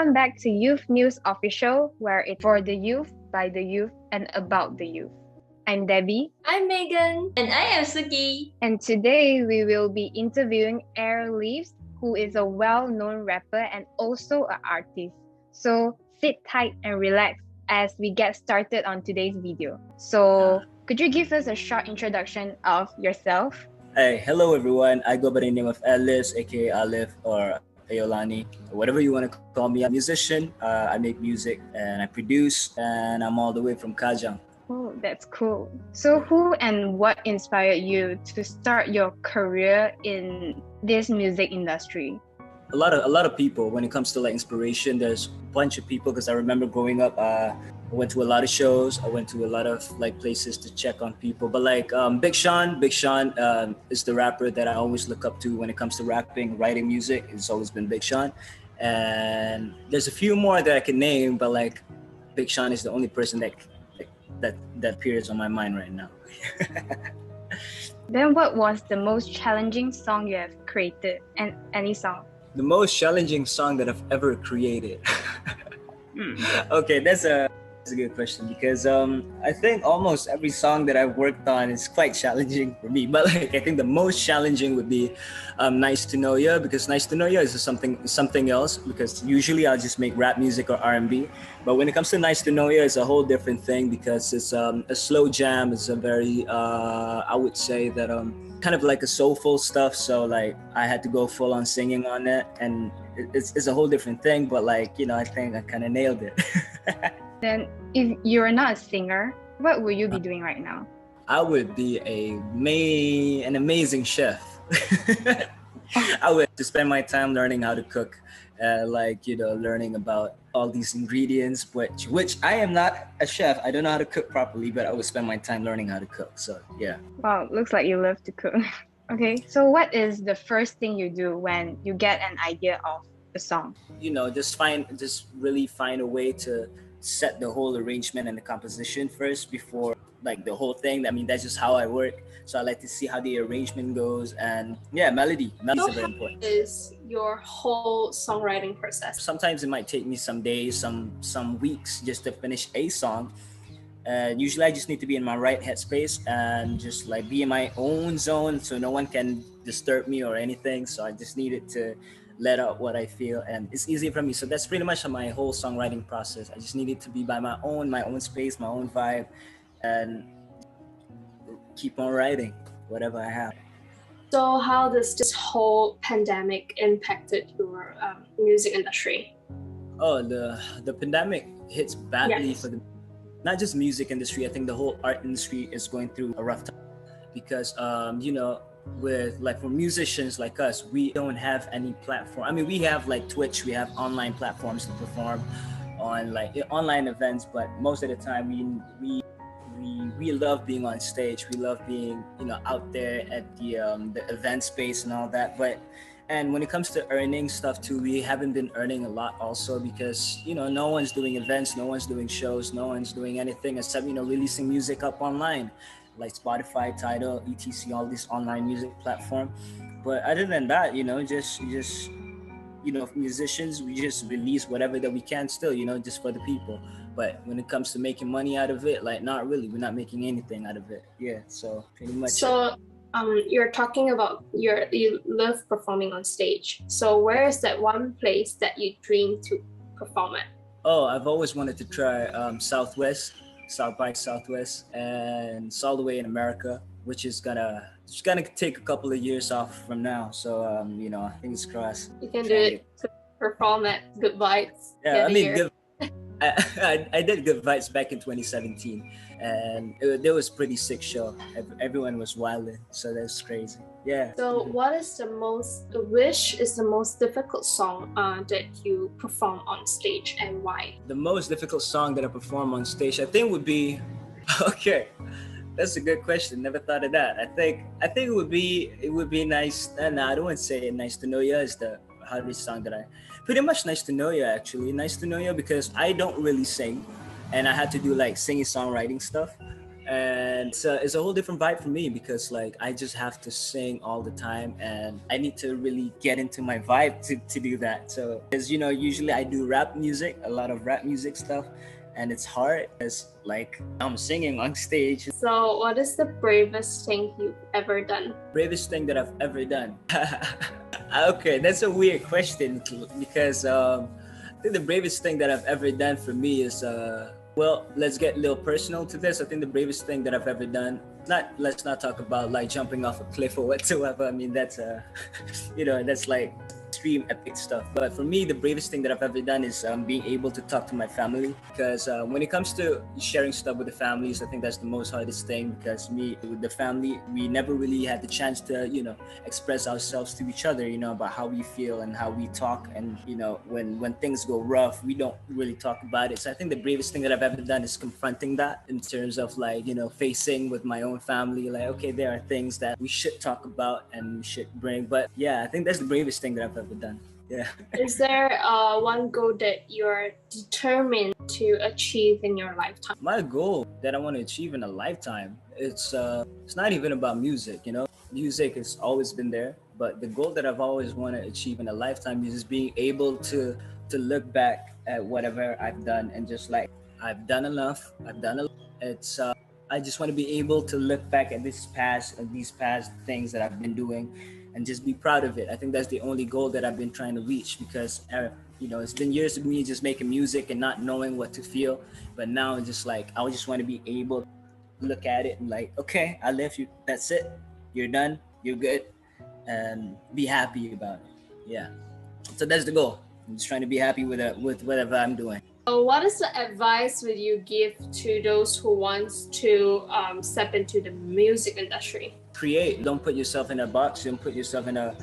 Welcome back to Youth News Official, where it's for the youth, by the youth, and about the youth. I'm Debbie. I'm Megan. And I am Suki. And today we will be interviewing Airliftz, who is a well-known rapper and also an artist. So sit tight and relax as we get started on today's video. So could you give us a short introduction of yourself? Hey, hello everyone. I go by the name of Airliftz, aka Alif or Ayolani, whatever you want to call me. I'm a musician. I make music and I produce, and I'm all the way from Kajang. Oh, that's cool. So who and what inspired you to start your career in this music industry? A lot of people. When it comes to like inspiration, there's a bunch of people, because I remember growing up, I went to a lot of shows. I went to a lot of like places to check on people. But like Big Sean is the rapper that I always look up to when it comes to rapping, writing music. It's always been Big Sean. And there's a few more that I can name, but like Big Sean is the only person that appears on my mind right now. Then what was the most challenging song you have created, and any song? The most challenging song that I've ever created. Okay, that's a good question, because I think almost every song that I've worked on is quite challenging for me. But like I think the most challenging would be Nice to Know Ya, because Nice to Know Ya is something else, because usually I'll just make rap music or R&B. But when it comes to Nice to Know Ya, it's a whole different thing, because it's a slow jam. It's a very I would say that kind of like a soulful stuff. So like I had to go full on singing on it, and it's a whole different thing. But like, you know, I think I kind of nailed it. Then if you're not a singer, what will you be doing right now? I would be an amazing chef. I would just spend my time learning how to cook, like, you know, learning about all these ingredients, which I am not a chef. I don't know how to cook properly, but I would spend my time learning how to cook. So yeah. Wow, looks like you love to cook. Okay, so what is the first thing you do when you get an idea of a song? You know, just really find a way to set the whole arrangement and the composition first before like the whole thing. I mean, that's just how I work. So I like to see how the arrangement goes, and yeah, melody is very important. Is your whole songwriting process? Sometimes it might take me some days, some weeks just to finish a song. Usually I just need to be in my right headspace and just like be in my own zone, so no one can disturb me or anything. So I just needed to let out what I feel, and it's easy for me. So that's pretty much my whole songwriting process. I just needed to be by my own space, my own vibe, and keep on writing whatever I have. So how does this whole pandemic impacted your music industry? Oh, the pandemic hits badly for not just music industry. I think the whole art industry is going through a rough time, because you know, with like for musicians like us, we don't have any platform. I mean, we have like Twitch, we have online platforms to perform on like online events, but most of the time we love being on stage. We love being, you know, out there at the event space and all that. And when it comes to earning stuff too, we haven't been earning a lot also, because, you know, no one's doing events, no one's doing shows, no one's doing anything except, you know, releasing music up online, like Spotify, Tidal, etc., all these online music platform. But other than that, you know, just you know, musicians, we just release whatever that we can still, you know, just for the people. But when it comes to making money out of it, like not really. We're not making anything out of it. Yeah, so pretty much. So you're talking about you love performing on stage. So where is that one place that you dream to perform at? Oh, I've always wanted to try South by Southwest, and it's all the way in America, which is gonna take a couple of years off from now. So you know, fingers crossed. You can do it to perform at Good Vibes. Yeah, I mean, I did Good Vibes back in 2017, and it was pretty sick show. Everyone was wilding, so that's crazy. Yeah. So what is which is the most difficult song that you perform on stage, and why? The most difficult song that I perform on stage, I think, would be okay. That's a good question. Never thought of that. I think it would be nice. No, I don't want to say Nice to Know Ya is the hardest song that I. Pretty much Nice to Know Ya, actually. Nice to Know Ya, because I don't really sing, and I had to do like singing songwriting stuff. And it's a whole different vibe for me because like I just have to sing all the time and I need to really get into my vibe to do that. So as you know, usually I do rap music, a lot of rap music stuff, and it's hard as like I'm singing on stage. So what is the bravest thing you've ever done? Bravest thing that I've ever done. Okay, that's a weird question because I think the bravest thing that I've ever done for me is well, let's get a little personal to this. I think the bravest thing that I've ever done, let's not talk about like jumping off a cliff or whatsoever. I mean, that's that's like extreme epic stuff. But for me, the bravest thing that I've ever done is being able to talk to my family. Because when it comes to sharing stuff with the families, I think that's the most hardest thing. Because me, with the family, we never really had the chance to, express ourselves to each other, about how we feel and how we talk. And, when things go rough, we don't really talk about it. So I think the bravest thing that I've ever done is confronting that in terms of like, facing with my own family. Like, okay, there are things that we should talk about and we should bring. But yeah, I think that's the bravest thing that I've ever done. Yeah. Is there one goal that you're determined to achieve in your lifetime? My goal that I want to achieve in a lifetime, it's not even about music, Music has always been there, but the goal that I've always wanted to achieve in a lifetime is just being able to look back at whatever I've done and just like I've done enough. It's I just want to be able to look back at these past things that I've been doing and just be proud of it. I think that's the only goal that I've been trying to reach because it's been years of me just making music and not knowing what to feel. But now it's just like I just want to be able to look at it and like, okay, I left you. That's it. You're done. You're good. And be happy about it. Yeah. So that's the goal. I'm just trying to be happy with whatever I'm doing. So what is the advice would you give to those who want to step into the music industry? Create. Don't put yourself in a box. Don't put yourself in a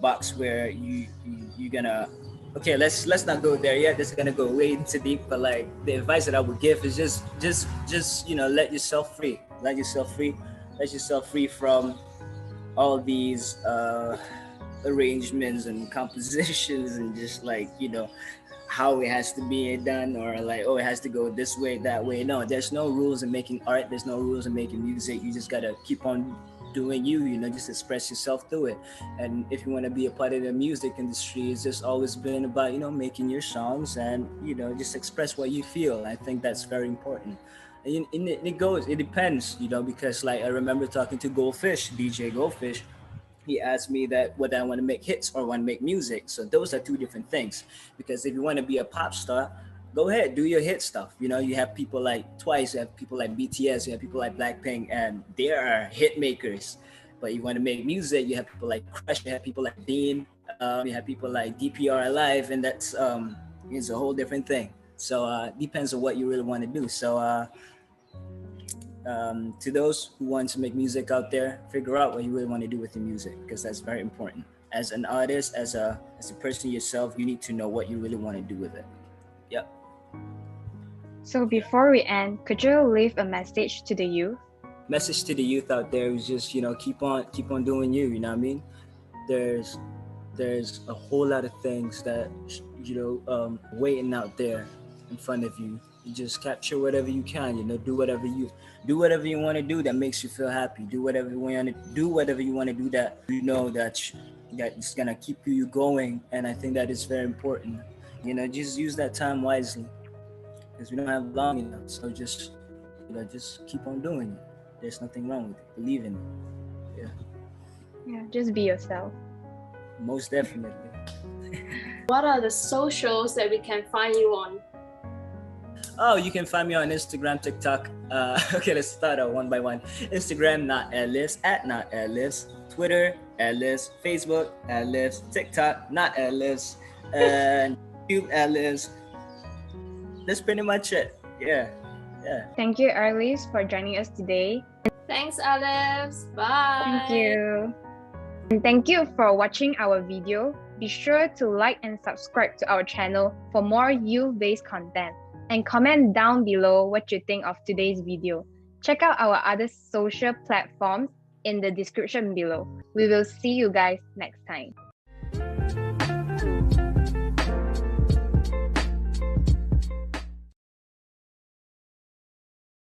box where you're gonna. Okay, let's not go there yet. This is gonna go way too deep. But like the advice that I would give is just let yourself free. Let yourself free. Let yourself free from all these arrangements and compositions and just like how it has to be done or like it has to go this way, that way. No, there's no rules in making art. There's no rules in making music. You just gotta keep on doing you, just express yourself through it. And if you want to be a part of the music industry, it's just always been about making your songs and just express what you feel. I think that's very important. And it depends, because like I remember talking to DJ Goldfish. He asked me that whether I want to make hits or want to make music. So those are two different things. Because if you want to be a pop star, go ahead, do your hit stuff. You have people like Twice, you have people like BTS, you have people like Blackpink, and they are hit makers. But you want to make music, you have people like Crush, you have people like Dean, you have people like DPR Alive, and that's is a whole different thing. So depends on what you really want to do. So to those who want to make music out there, figure out what you really want to do with your music, because that's very important. As an artist, as a person yourself, you need to know what you really want to do with it. Yep. So before we end, could you leave a message to the youth? Message to the youth out there is just keep on doing you. You know what I mean? There's a whole lot of things that waiting out there in front of you. You just capture whatever you can. Do whatever you want to do that makes you feel happy. Do whatever you want to do that that it's gonna keep you going. And I think that is very important. Just use that time wisely because we don't have long enough. So just keep on doing it. There's nothing wrong with it. Believe in it. Yeah, just be yourself. Most definitely. What are the socials that we can find you on? Oh, you can find me on Instagram, TikTok. Okay, let's start out one by one. Instagram, not Airliftz, @not Airliftz. Twitter, Airliftz. Facebook, Airliftz. TikTok, not Airliftz. And YouTube, Airliftz. That's pretty much it. Yeah. Thank you, Airliftz, for joining us today. Thanks, Airliftz. Bye. Thank you. And thank you for watching our video. Be sure to like and subscribe to our channel for more youth-based content. And comment down below what you think of today's video. Check out our other social platforms in the description below. We will see you guys next time.